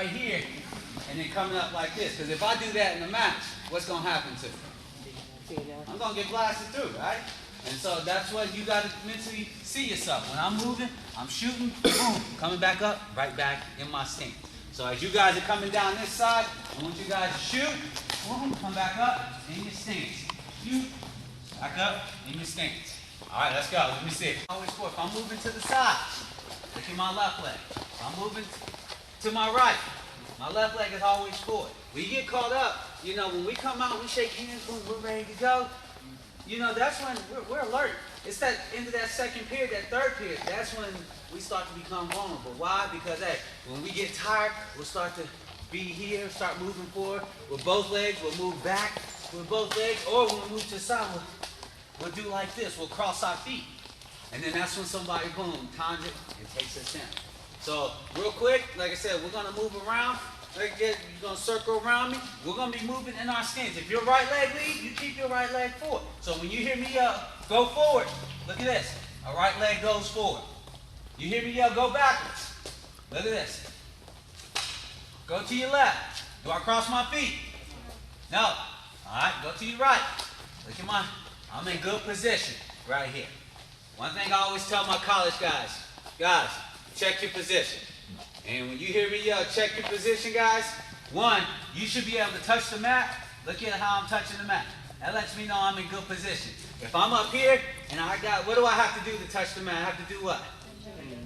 right here and then coming up like this. Because if I do that in the match, what's going to happen to me? I'm going to get blasted through, right? And so that's what you got to mentally see yourself. When I'm moving, I'm shooting, boom, coming back up, right back in my stance. So as you guys are coming down this side, I want you guys to shoot, boom, come back up in your stance. Shoot, back up in your stance. All right, let's go. Let me see it. Always forward. If I'm moving to the side, look at my left leg. If I'm moving to my right, my left leg is always forward. We get caught up, you know, when we come out, we shake hands, boom, we're ready to go. You know, that's when we're alert. It's that end of that second period, that third period, that's when we start to become vulnerable. Why? Because, hey, when we get tired, we'll start to be here, start moving forward with both legs. We'll move back with both legs, or when we move to the side, we'll do like this. We'll cross our feet. And then that's when somebody, boom, times it and takes us down. So, real quick, like I said, we're going to move around. You're going to circle around me. We're going to be moving in our stance. If your right leg leads, you keep your right leg forward. So when you hear me yell, go forward, look at this. Our right leg goes forward. You hear me yell, go backwards. Look at this. Go to your left. Do I cross my feet? No. All right, go to your right. Look at I'm in good position right here. One thing I always tell my college guys, check your position. And when you hear me yell, check your position, guys, one, you should be able to touch the mat. Look at how I'm touching the mat. That lets me know I'm in good position. If I'm up here and what do I have to do to touch the mat? I have to do what?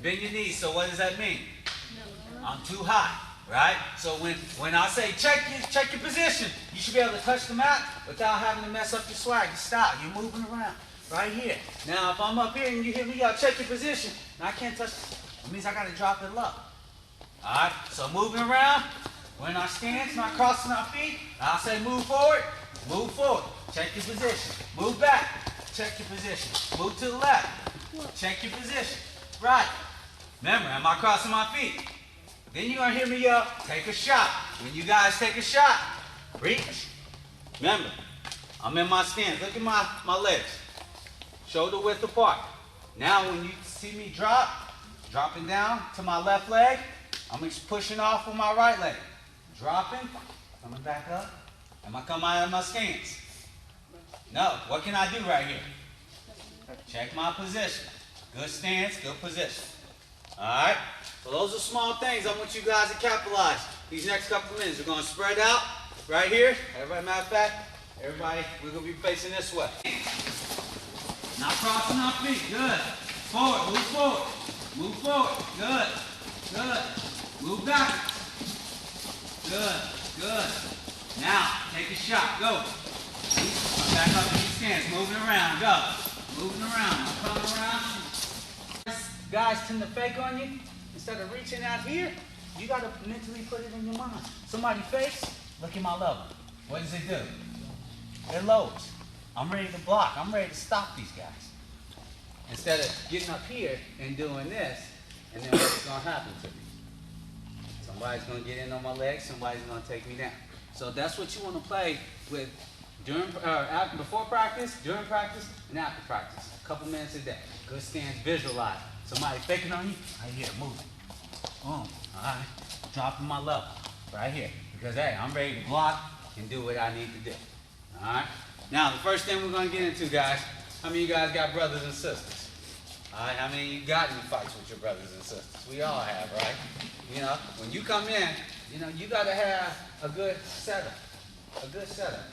Bend your knees. So what does that mean? I'm too high, right? So when I say check your position, you should be able to touch the mat without having to mess up your swag, your style. You're moving around right here. Now, if I'm up here and you hear me yell, check your position, and I can't touch, it means I got to drop it low. All right, so moving around, we're in our stance, not crossing our feet. I'll say move forward, check your position. Move back, check your position. Move to the left, check your position. Right. Remember, am I crossing my feet? Then you're going to hear me yell, take a shot. When you guys take a shot, reach. Remember, I'm in my stance. Look at my legs. Shoulder width apart. Now when you see me dropping down to my left leg, I'm just pushing off with my right leg. Dropping, coming back up. Am I coming out of my stance? No. What can I do right here? Check my position. Good stance, good position. All right? So those are small things I want you guys to capitalize. These next couple of minutes, we're going to spread out right here. Everybody, matter of fact, everybody, we're going to be facing this way. Now crossing our feet. Good. Forward. Move forward. Move forward. Good. Good. Move backwards. Good. Good. Now, take a shot. Go. Come back up in your stance. Moving around. Go. Moving around. Coming around. Guys tend to fake on you. Instead of reaching out here, you got to mentally put it in your mind. Somebody fakes, look at my level. What does it do? It lowers. I'm ready to block. I'm ready to stop these guys. Instead of getting up here and doing this, and then what's going to happen to me? Somebody's going to get in on my legs. Somebody's going to take me down. So that's what you want to play with before practice, during practice, and after practice. A couple minutes a day. Good stance, visualize. Somebody faking on you, right here, moving. Boom. All right. Dropping my level right here. Because, hey, I'm ready to block and do what I need to do. All right? Now, the first thing we're going to get into, guys, how many of you guys got brothers and sisters? All right? How many of you got any fights with your brothers and sisters? We all have, right? You know, when you come in, you know, you got to have a good setup. A good setup.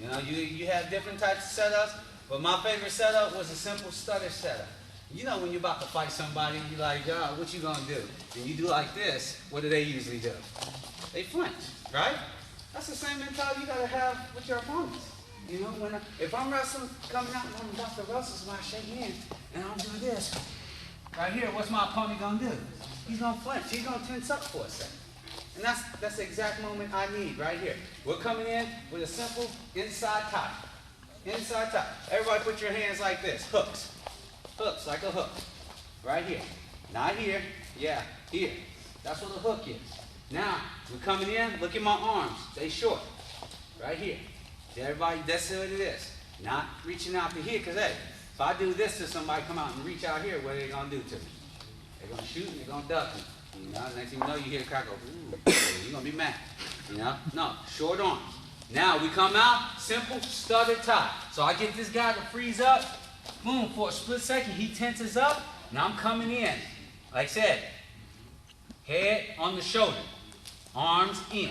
You know, you have different types of setups, but my favorite setup was a simple stutter setup. You know, when you're about to fight somebody, you're like, oh, what you gonna do? And you do like this, what do they usually do? They flinch, right? That's the same mentality you gotta have with your opponents. You know, if I'm wrestling, coming out and I'm about to wrestle, somebody shake hands, and I'm doing this, right here, what's my opponent gonna do? He's gonna flinch, he's gonna tense up for a second. And that's the exact moment I need right here. We're coming in with a simple inside tie. Inside tie. Everybody put your hands like this, hooks. Hooks, like a hook. Right here. Not here. Yeah, here. That's what a hook is. Now, we're coming in. Look at my arms. Stay short. Right here. Everybody, that's what it is. Not reaching out to here, because, hey, if I do this to somebody, come out and reach out here, what are they going to do to me? They're going to shoot and they're going to duck me. You know, next thing you know, you hear a crack go, ooh. You're gonna be mad. You know? No, short arms. Now we come out, simple, stutter tie. So I get this guy to freeze up, boom, for a split second, he tenses up, and I'm coming in. Like I said, head on the shoulder, arms in.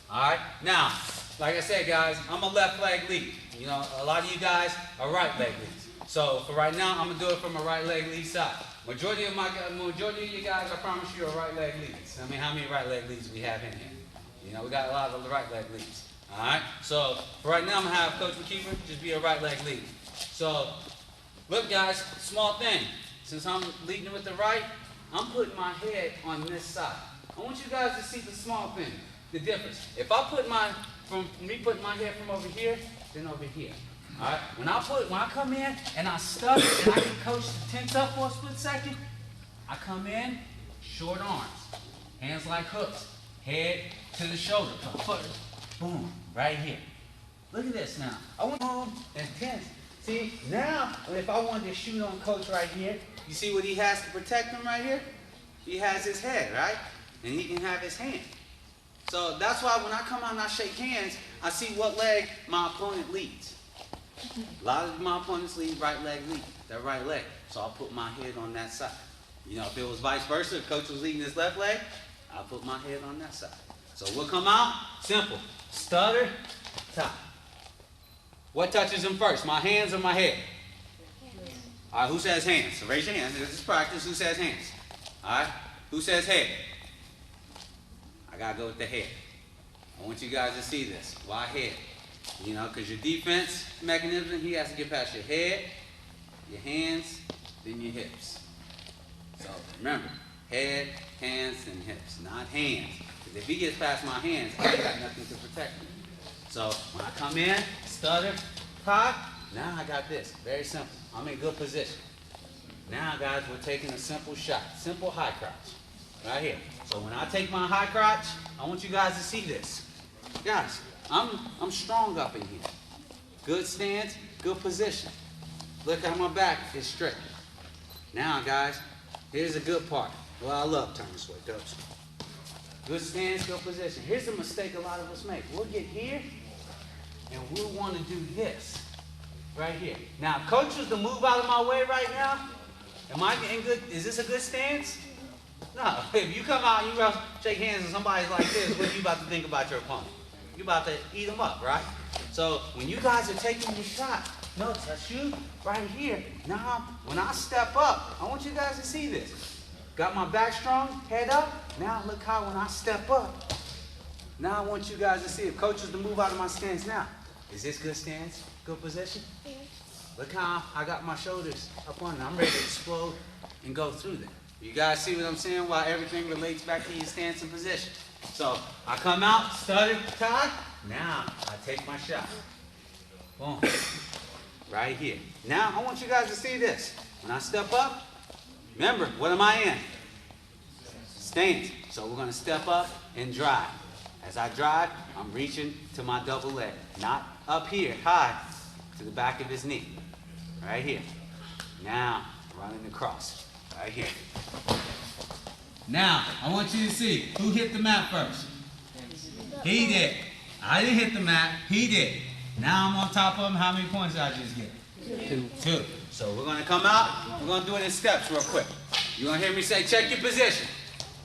All right? Now, like I said, guys, I'm a left leg lead. You know, a lot of you guys are right leg leads. So for right now, I'm gonna do it from a right leg lead side. Majority of you guys, I promise you, are right leg leads. I mean, how many right leg leads we have in here? You know, we got a lot of right leg leads. All right. So for right now, I'm gonna have Coach McKeever just be a right leg lead. So look, guys, small thing. Since I'm leading with the right, I'm putting my head on this side. I want you guys to see the small thing, the difference. If I put putting my head from over here, then over here. All right. When I come in and I stutter and I get Coach to tense up for a split second, I come in, short arms, hands like hooks, head to the shoulder, boom, right here. Look at this now. I want home and tense. See, now if I wanted to shoot on Coach right here, you see what he has to protect him right here? He has his head, right? And he can have his hand. So that's why when I come out and I shake hands, I see what leg my opponent leads. A lot of my opponents lead right leg lead, their right leg. So I'll put my head on that side. You know, if it was vice versa, if Coach was leading his left leg, I'll put my head on that side. So we'll come out, simple, stutter, tie. What touches him first, my hands or my head? All right, who says hands? So raise your hands. This is practice. Who says hands? All right, who says head? I got to go with the head. I want you guys to see this. Why head? You know, because your defense mechanism, he has to get past your head, your hands, then your hips. So remember, head, hands, and hips, not hands. Because if he gets past my hands, I ain't got nothing to protect me. So when I come in, stutter, tie, now I got this. Very simple. I'm in good position. Now, guys, we're taking a simple shot. Simple high crotch. Right here. So when I take my high crotch, I want you guys to see this. Guys, I'm strong up in here. Good stance, good position. Look how my back is straight. Now, guys, here's the good part. Well, I love turning this way, Coach. Good stance, good position. Here's a mistake a lot of us make. We'll get here, and we'll want to do this. Right here. Now, if Coach was to move out of my way right now, am I in good? Is this a good stance? No. If you come out and you shake hands and somebody's like this, what are you about to think about your opponent? You're about to eat them up, right? So when you guys are taking your shot, notice I shoot right here. Now, when I step up, I want you guys to see this. Got my back strong, head up. Now look how when I step up. Now I want you guys to see if Coach was to move out of my stance now. Is this good stance? Good position? Yeah. Look how I got my shoulders up on it. I'm ready to explode and go through them. You guys see what I'm saying? Why everything relates back to your stance and position. So I come out, stutter, tie. Now I take my shot. Boom. Right here. Now I want you guys to see this. When I step up, remember, what am I in? Stance. So we're going to step up and drive. As I drive, I'm reaching to my double leg. Not up here, high, to the back of his knee. Right here. Now, running across. Right here. Now, I want you to see who hit the mat first. He did. I didn't hit the mat. He did. Now I'm on top of him. How many points did I just get? Two. So we're going to come out. We're going to do it in steps real quick. You're going to hear me say, check your position.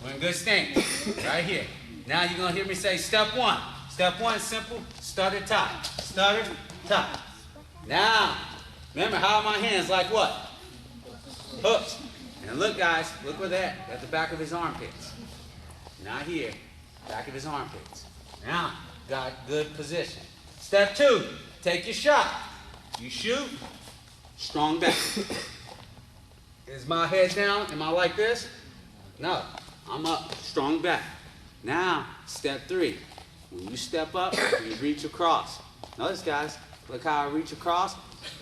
We're in good stance. Right here. Now you're going to hear me say, step one. Step one, simple, stutter, tie. Stutter, tie. Now, remember, how are my hands? Like what? Hooks. And look, guys, look where they're at the back of his armpits. Not here, back of his armpits. Now, got good position. Step two, take your shot. You shoot, strong back. Is my head down? Am I like this? No, I'm up, strong back. Now, step three. When you step up, you reach across. Notice, guys, look how I reach across,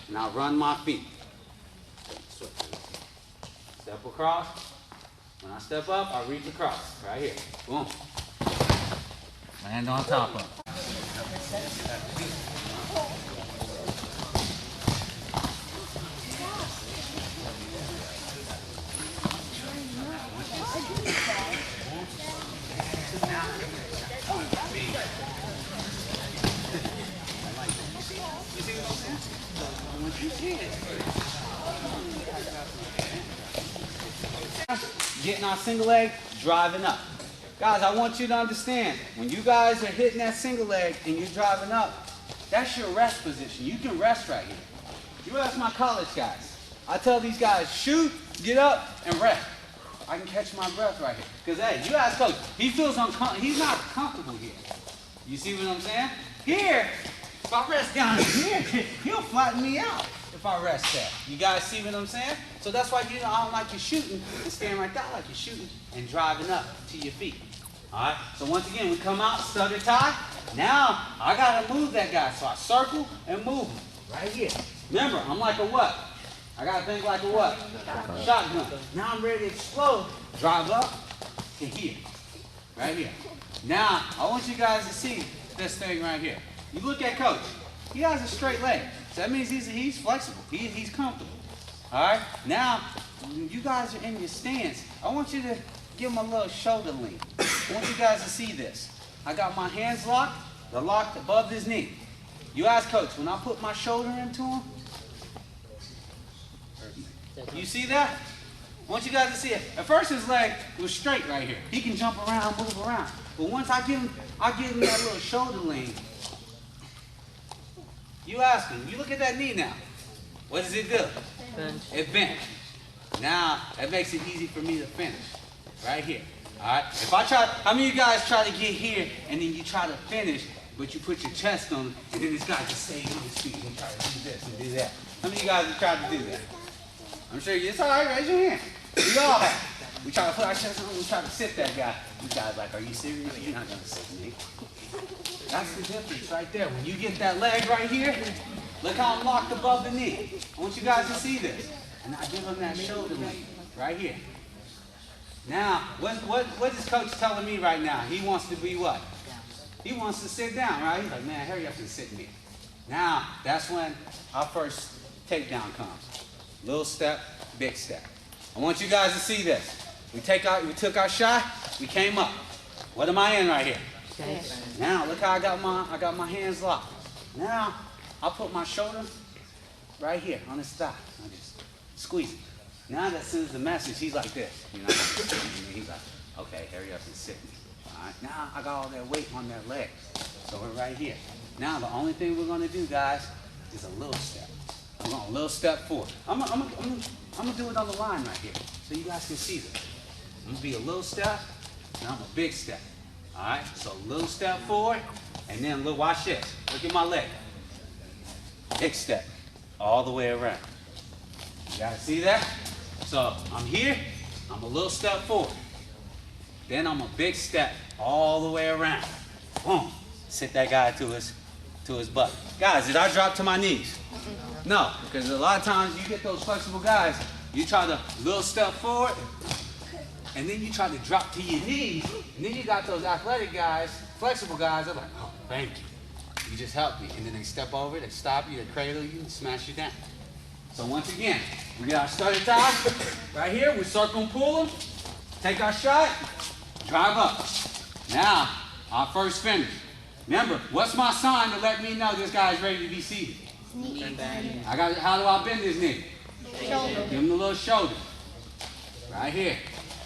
and I run my feet. Step across. When I step up, I reach across. Right here. Boom. Land on top of it. You see what I'm saying? Getting our single leg, driving up. Guys, I want you to understand, when you guys are hitting that single leg and you're driving up, that's your rest position. You can rest right here. You ask my college guys. I tell these guys, shoot, get up, and rest. I can catch my breath right here. Because, hey, you ask coach, he feels uncomfortable. He's not comfortable here. You see what I'm saying? Here, if I rest down here, he'll flatten me out if I rest there. You guys see what I'm saying? So that's why I don't like you shooting and staying right there. I like you shooting and driving up to your feet. All right? So once again, we come out, stutter tie. Now, I got to move that guy. So I circle and move him right here. Remember, I'm like a what? I got to think like a what? Shotgun. Now I'm ready to explode. Drive up to here. Right here. Now, I want you guys to see this thing right here. You look at coach. He has a straight leg. So that means he's flexible. He's comfortable. All right? Now, when you guys are in your stance, I want you to give him a little shoulder lean. I want you guys to see this. I got my hands locked. They're locked above his knee. You ask coach, when I put my shoulder into him, you see that? I want you guys to see it. At first his leg was straight right here. He can jump around, move around. But once I give him that little shoulder lean, you ask him, you look at that knee now. What does it do? Bench. It bent. Now, that makes it easy for me to finish. Right here. All right? If I try, how many of you guys try to get here and then you try to finish, but you put your chest on, and then this guy just stays on his feet and try to do this and do that? How many of you guys have tried to do that? I'm sure it's all right, raise your hand. We all have. We try to put our chest on, we try to sit that guy. You guys like, are you serious? You're not going to sit me. That's the difference right there. When you get that leg right here, look how I'm locked above the knee. I want you guys to see this. And I give him that shoulder lean right here. Now, what is coach telling me right now? He wants to be what? He wants to sit down, right? He's like, man, hurry up and sit me. Now, that's when our first takedown comes. Little step, big step. I want you guys to see this. We took our shot, we came up. What am I in right here? Now, look how I got my hands locked. Now, I'll put my shoulder right here on his thigh. I just squeeze it. Now that sends the message, he's like this. You know, he's like, okay, hurry up and sit me. All right, now I got all that weight on that leg. So we're right here. Now the only thing we're gonna do, guys, is a little step. I'm going a little step forward. I'm gonna do it on the line right here, so you guys can see this. I'm gonna be a little step, and I'm a big step. All right, so a little step forward, and then look, watch this. Look at my leg. Big step, all the way around. You guys see that? So I'm here, I'm a little step forward. Then I'm a big step all the way around. Boom, sit that guy to his butt. Guys, did I drop to my knees? No, because a lot of times you get those flexible guys, you try to little step forward, and then you try to drop to your knees, and then you got those athletic guys, flexible guys, they're like, oh, thank you. You just helped me. And then they step over, they stop you, they cradle you, and smash you down. So once again, we got our stutter tie right here. We circle and pull them, take our shot, drive up. Now, our first finish. Remember, what's my sign to let me know this guy's ready to be seated? How do I bend his knee? Shoulder. Give him the little shoulder. Right here.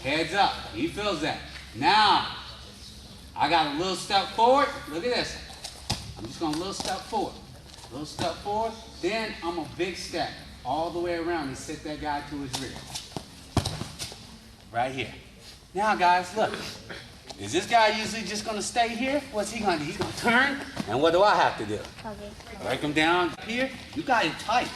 Heads up. He feels that. Now, I got a little step forward. Look at this. I'm just going a little step forward. Little step forward. Then I'm a big step all the way around and sit that guy to his rear. Right here. Now, guys, look. Is this guy usually just going to stay here? What's he going to do? He's going to turn, and what do I have to do? Break him down here. You got it tight.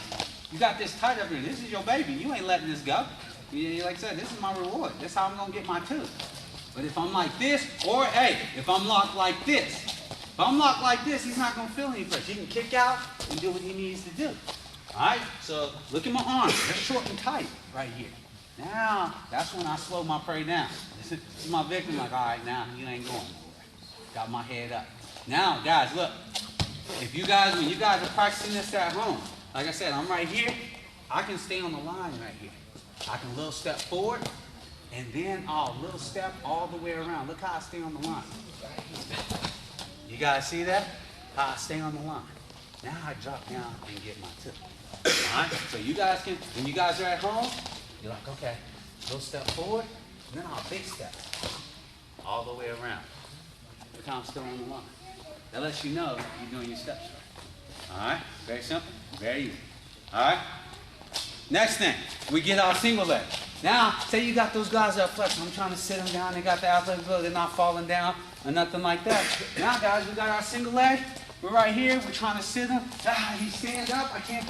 You got this tight up here. This is your baby. You ain't letting this go. Like I said, this is my reward. This is how I'm going to get my tooth. But if I'm like this, or, hey, if I'm locked like this, if I'm locked like this, he's not going to feel any pressure. He can kick out and do what he needs to do. All right? So look at my arms. They're short and tight right here. Now, that's when I slow my prey down. This is my victim, like, all right, now you ain't going nowhere. Got my head up. Now, guys, look. If you guys, when you guys are practicing this at home, like I said, I'm right here. I can stay on the line right here. I can little step forward, and then I'll little step all the way around. Look how I stay on the line. You guys see that? How I stay on the line. Now I drop down and get my tip. All right? So you guys can, when you guys are at home, you're like, okay, go step forward, and then I'll big step all the way around. Look how I'm still on the line. That lets you know you're doing your steps right. All right? Very simple, very easy. All right? Next thing, we get our single leg. Now, say you got those guys that are flex. I'm trying to sit them down. They got the athletic ability. They're not falling down or nothing like that. Now, guys, we got our single leg. We're right here. We're trying to sit him. He stands up. I can't,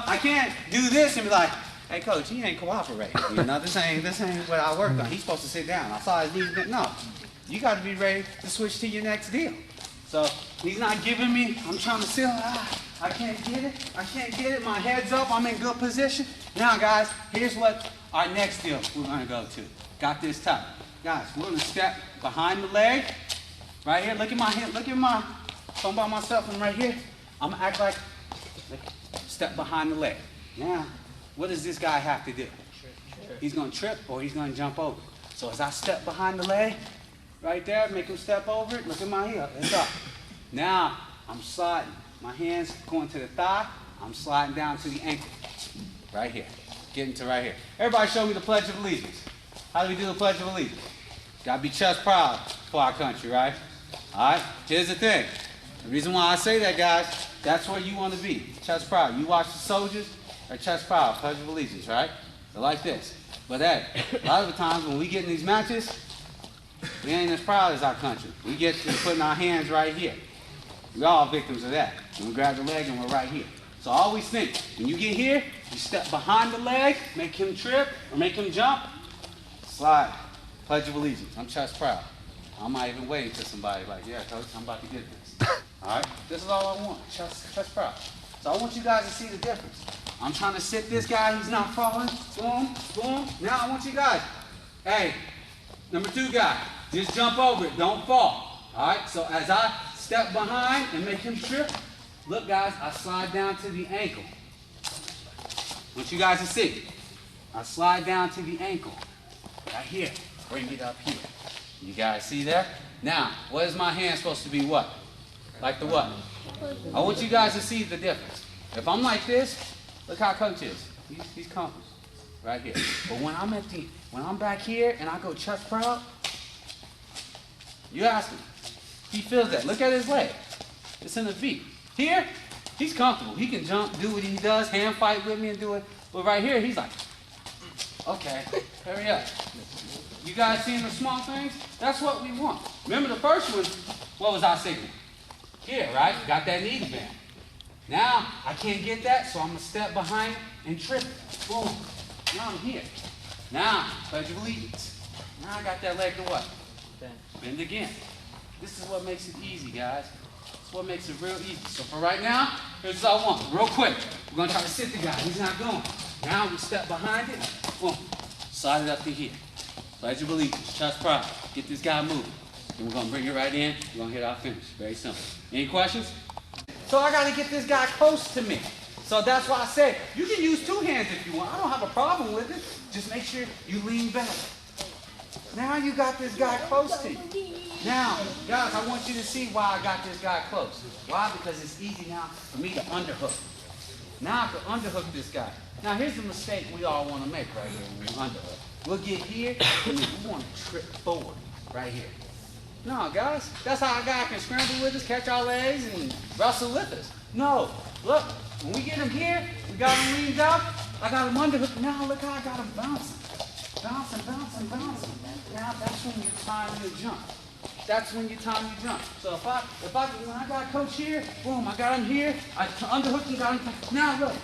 I can't do this and be like, hey, coach, he ain't cooperating. This ain't what I worked on. He's supposed to sit down. I saw his knees bent. No, you got to be ready to switch to your next deal. So he's not giving me. I'm trying to sit. I can't get it. I can't get it. My head's up. I'm in good position. Now, guys, here's what our next deal we're going to go to. Got this tight. Guys, we're going to step behind the leg. Right here. Look at my hand. Look at my. If I'm by myself and right here, I'm going to act like step behind the leg. Now, what does this guy have to do? He's going to trip or he's going to jump over. So as I step behind the leg, right there, make him step over it. Look at my heel. It's up. Now, I'm sliding. My hands going to the thigh. I'm sliding down to the ankle. Right here. Getting to right here. Everybody show me the Pledge of Allegiance. How do we do the Pledge of Allegiance? Got to be chest proud for our country, right? All right? Here's the thing. The reason why I say that, guys, that's where you want to be. Chest proud. You watch the soldiers, they're chest proud. Pledge of Allegiance, right? They're like this. But hey, a lot of the times when we get in these matches, we ain't as proud as our country. We get to putting our hands right here. We're all victims of that. We grab the leg and we're right here. So always think, when you get here, you step behind the leg, make him trip or make him jump, slide. Pledge of Allegiance. I'm chest proud. I'm not even waiting for somebody like, yeah, coach, I'm about to get this. All right? This is all I want. Chest proud. So I want you guys to see the difference. I'm trying to sit this guy. He's not falling. Boom, boom. Now I want you guys. Hey, number 2 guy, just jump over it. Don't fall. All right? So as I step behind and make him trip, look, guys, I slide down to the ankle. I want you guys to see. I slide down to the ankle. Right here. Bring it up here. You guys see that? Now, what is my hand supposed to be what? Like the what? I want you guys to see the difference. If I'm like this, look how coach is. He's comfortable. Right here. But when I'm back here and I go chest proud, you ask him. He feels that. Look at his leg. It's in the V. Here, he's comfortable. He can jump, do what he does, hand fight with me and do it. But right here, he's like, okay, hurry up. You guys seeing the small things? That's what we want. Remember the first one, what was our signal? Here, right? Got that knee bend. Now, I can't get that, so I'm going to step behind and trip it. Boom. Now I'm here. Now, Pledge of Allegiance. Now I got that leg to what? Bend again. This is what makes it easy, guys. This is what makes it real easy. So for right now, here's what I want. Real quick. We're going to try to sit the guy. He's not going. Now we step behind it. Boom. Slide it up to here. Pledge of Allegiance. Chest proud. Get this guy moving. Then we're going to bring it right in. We're going to hit our finish. Very simple. Any questions? So I got to get this guy close to me. So that's why I say, you can use 2 hands if you want. I don't have a problem with it. Just make sure you lean back. Now you got this guy close to you. Now, guys, I want you to see why I got this guy close. Why? Because it's easy now for me to underhook. Now I can underhook this guy. Now here's the mistake we all want to make right here when we underhook. We'll get here, and we want to trip forward right here. No, guys, that's how a guy can scramble with us, catch our legs, and wrestle with us. No, look, when we get him here, we got him leaned out, I got him underhooked. Now look how I got him bouncing. Bouncing, bouncing, bouncing. Now that's when you time your jump. That's when you time your jump. So when I got coach here, boom, I got him here, I underhooked him, got him. Now look.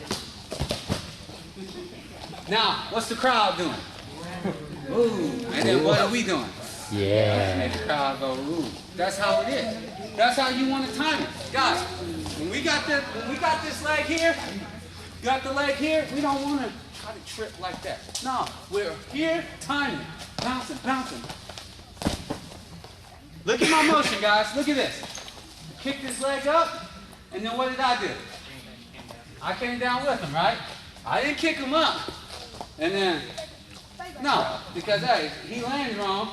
Now, what's the crowd doing? Ooh, and then what are we doing? Yeah. Make the crowd go, ooh. That's how it is. That's how you want to time it. Guys, when we got this leg here, got the leg here, we don't want to try to trip like that. No, we're here, timing, bouncing, bouncing. Look at my motion, guys. Look at this. Kick this leg up, and then what did I do? I came down with him, right? I didn't kick him up. And then, no, because, hey, he lands wrong.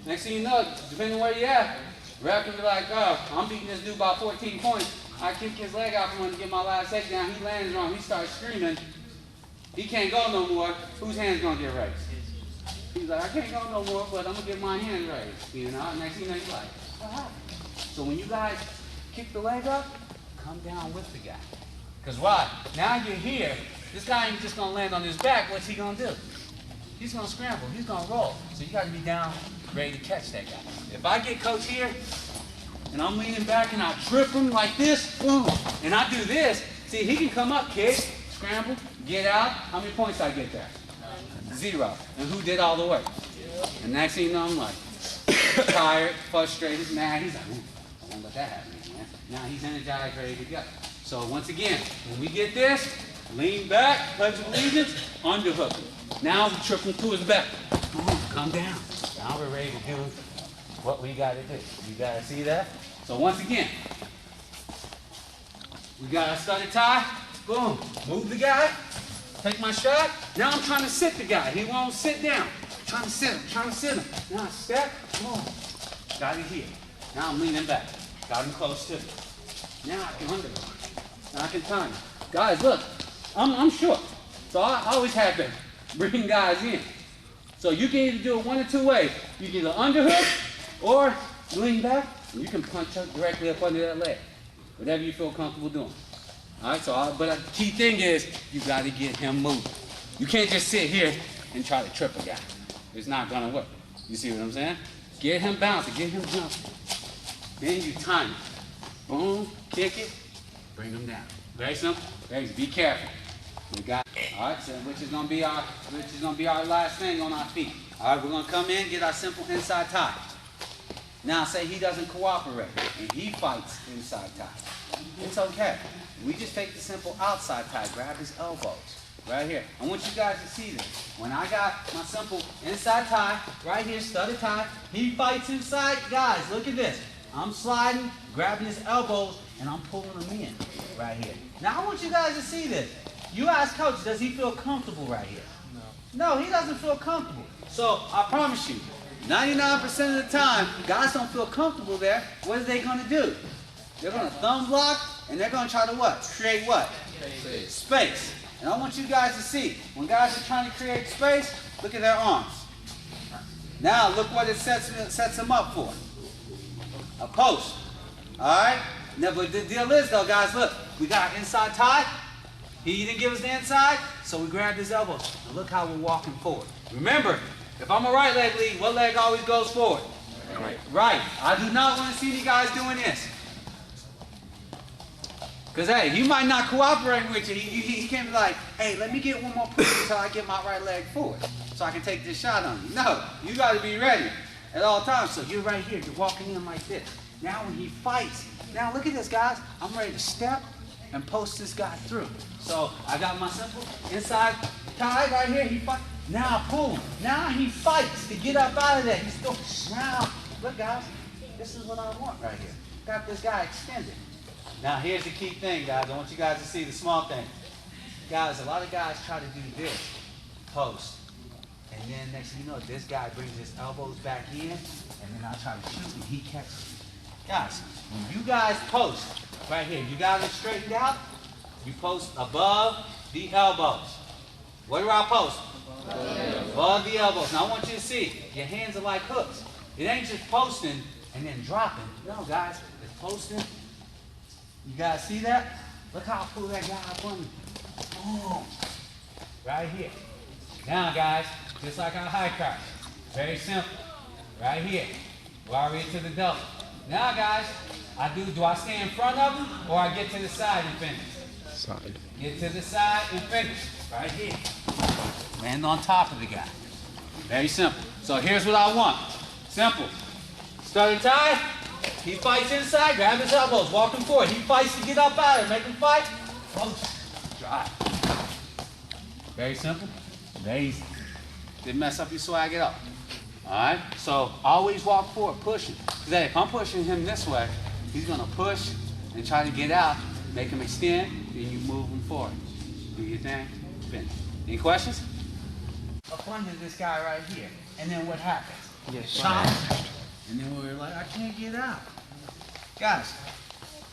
Next thing you know, depending on where you're at, Ref can be like, oh, I'm beating this dude by 14 points. I kick his leg out from him to get my last takedown. He lands wrong. He starts screaming. He can't go no more. Whose hand's gonna get raised? He's like, I can't go no more, but I'm gonna get my hand raised. You know, next thing you know, you're like, what happened? So when you guys kick the leg up, come down with the guy. Because why? Now you're here. This guy ain't just gonna land on his back. What's he gonna do? He's gonna scramble. He's gonna roll. So you gotta be down, ready to catch that guy. If I get coach here, and I'm leaning back and I trip him like this, boom, and I do this, see, he can come up, kick, scramble, get out. How many points I get there? 0. And who did all the work? And next thing you know, I'm like, tired, frustrated, mad. He's like, I won't let that happen, man. Now he's energized, ready to go. So once again, when we get this, lean back, pledge of allegiance, underhook. Now we trip him to his back. Come down. Now we're ready to do what we got to do. You got to see that? So once again, we got our study tie. Boom. Move the guy. Take my shot. Now I'm trying to sit the guy. He won't sit down. I'm trying to sit him. Trying to sit him. Now I step. Boom. Got it here. Now I'm leaning back. Got him close to me. Now I can underhook. Now I can time him. Guys, look. I'm short. So I always have to bring guys in. So you can either do it one or two ways. You can either underhook or lean back, and you can punch up directly up under that leg. Whatever you feel comfortable doing. All right, so but the key thing is you got to get him moving. You can't just sit here and try to trip a guy. It's not going to work. You see what I'm saying? Get him bouncing, get him jumping. Then you time it. Boom, kick it, bring him down. Very simple. Very easy. Be careful. We got, all right, so which is gonna be our last thing on our feet. All right, we're gonna come in, get our simple inside tie. Now say he doesn't cooperate and he fights inside tie. It's okay. We just take the simple outside tie, grab his elbows. Right here. I want you guys to see this. When I got my simple inside tie, right here, studded tie, he fights inside. Guys, look at this. I'm sliding, grabbing his elbows, and I'm pulling him in right here. Now I want you guys to see this. You ask coach, does he feel comfortable right here? No, he doesn't feel comfortable. So I promise you, 99% of the time, guys don't feel comfortable there. What are they going to do? They're going to thumb block, and they're going to try to what? Create what? Space. And I want you guys to see, when guys are trying to create space, look at their arms. Now look what it sets them up for. A post. All right? Now, but the deal is, though, guys, look, we got inside tie. He didn't give us the inside, so we grabbed his elbows. And look how we're walking forward. Remember, if I'm a right leg lead, what leg always goes forward? Right. I do not want to see you guys doing this. Because, hey, he might not cooperate with you. He can't be like, hey, let me get one more push until I get my right leg forward so I can take this shot on you. No, you got to be ready at all times. So you're right here. You're walking in like this. Now when he fights, now look at this, guys. I'm ready to step and post this guy through. So I got my simple inside tie right here. He fights. Now I pull him. Now he fights to get up out of there. He's still now. Look, guys, this is what I want right here. Got this guy extended. Now here's the key thing, guys. I want you guys to see the small thing. Guys, a lot of guys try to do this, post. And then next thing you know, this guy brings his elbows back in, and then I try to shoot and he catches me. Guys, when you guys post, right here, you got it straightened out, you post above the elbows. What do I post? Above the elbows. Now I want you to see, your hands are like hooks. It ain't just posting and then dropping. No, guys, it's posting. You guys see that? Look how I pull that guy up on me. Boom. Right here. Now, guys, just like our high card. Very simple. Right here. Ware to the double. Now, guys, do I stay in front of him or I get to the side and finish? Side. Get to the side and finish. Right here. Land on top of the guy. Very simple. So here's what I want. Simple. Studded tie. He fights inside, grab his elbows, walk him forward. He fights to get up out of it, make him fight. Close. Drive. Very simple. Very easy. Didn't mess up your swag at all. Alright? So always walk forward, pushing. Because if I'm pushing him this way, he's going to push and try to get out, make him extend, then you move him forward. Do your thing, finish. Any questions? Up under this guy right here. And then what happens? Yes, shot. And then we were like, I can't get out. Guys,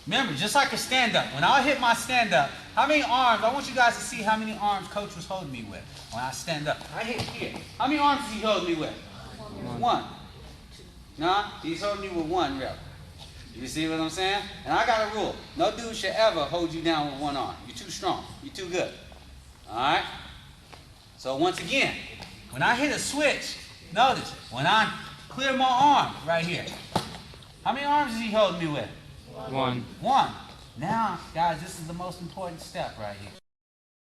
remember, just like a stand-up, when I hit my stand-up, how many arms, I want you guys to see how many arms Coach was holding me with when I stand up. I hit here. How many arms is he holding me with? One. Nah, he's holding you with one rep. You see what I'm saying? And I got a rule. No dude should ever hold you down with one arm. You're too strong. You're too good. All right? So once again, when I hit a switch, notice, when I clear my arm right here, how many arms is he holding me with? One. One. Now, guys, this is the most important step right here.